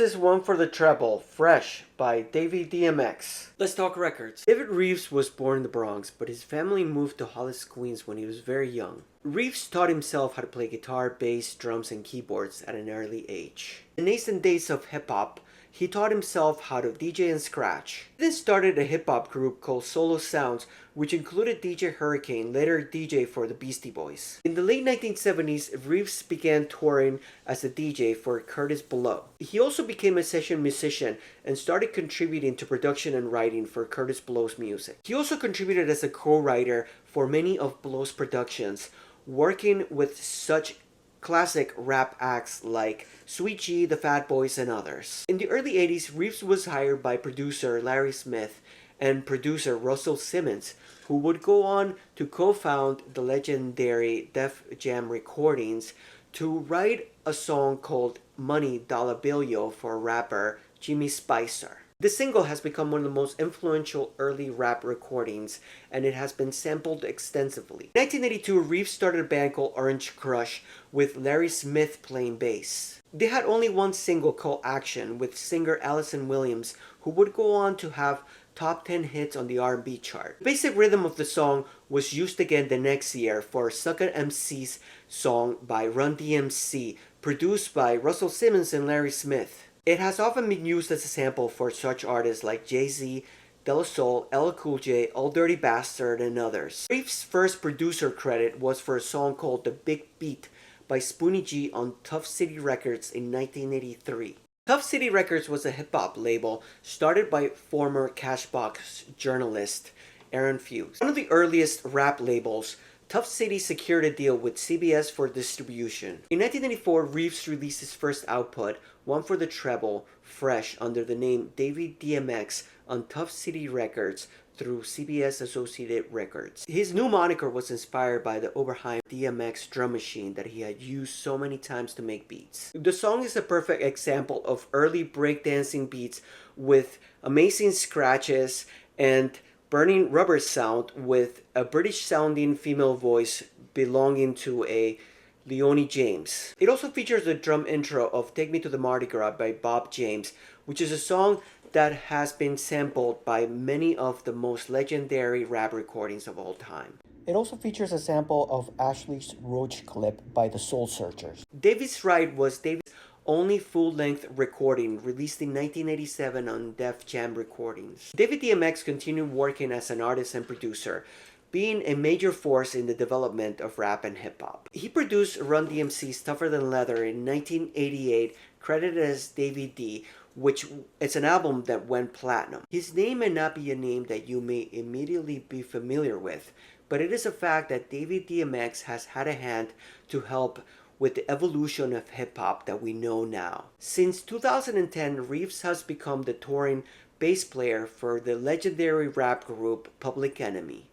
is One for the Treble, Fresh by DAVY DMX. Let's talk records. David Reeves was born in the Bronx, but his family moved to Hollis, Queens when he was very young. Reeves taught himself how to play guitar, bass, drums, and keyboards at an early age. In the nascent days of hip-hop, he taught himself how to DJ and scratch. He then started a hip-hop group called Solo Sounds, which included DJ Hurricane, later DJ for the Beastie Boys. In the late 1970s, Reeves began touring as a DJ for Curtis Blow. He also became a session musician and started contributing to production and writing for Curtis Blow's music. He also contributed as a co-writer for many of Blow's productions, working with such classic rap acts like Sweet G, the Fat Boys, and others. In the early 80s, Reeves was hired by producer Larry Smith and producer Russell Simmons, who would go on to co-found the legendary Def Jam Recordings, to write a song called Money Dollar Bill Yo for rapper Jimmy Spicer. This single has become one of the most influential early rap recordings, and it has been sampled extensively. In 1982, Reeves started a band called Orange Crush with Larry Smith playing bass. They had only one single called Action with singer Allison Williams, who would go on to have top 10 hits on the R&B chart. The basic rhythm of the song was used again the next year for Sucker MC's song by Run DMC, produced by Russell Simmons and Larry Smith. It has often been used as a sample for such artists like Jay-Z, De La Soul, LL Cool J, Old Dirty Bastard, and others. Reeves' first producer credit was for a song called The Big Beat by Spoonie G on Tough City Records in 1983. Tough City Records was a hip-hop label started by former Cashbox journalist Aaron Fuse. One of the earliest rap labels, Tough City secured a deal with CBS for distribution. In 1994, Reeves released his first output, One for the Treble, Fresh, under the name DAVY DMX on Tough City Records through CBS Associated Records. His new moniker was inspired by the Oberheim DMX drum machine that he had used so many times to make beats. The song is a perfect example of early breakdancing beats with amazing scratches and burning rubber sound with a British sounding female voice belonging to a Leonie James. It also features the drum intro of Take Me to the Mardi Gras by Bob James, which is a song that has been sampled by many of the most legendary rap recordings of all time. It also features a sample of Ashley's Roach clip by the Soul Searchers. Davy's Ride was Davy's only full-length recording, released in 1987 on Def Jam Recordings. Davy DMX continued working as an artist and producer, being a major force in the development of rap and hip-hop. He produced Run DMC's Tougher Than Leather in 1988, credited as Davy D, which it's an album that went platinum. His name may not be a name that you may immediately be familiar with, but it is a fact that Davy DMX has had a hand to help with the evolution of hip-hop that we know now. Since 2010, Reeves has become the touring bass player for the legendary rap group Public Enemy.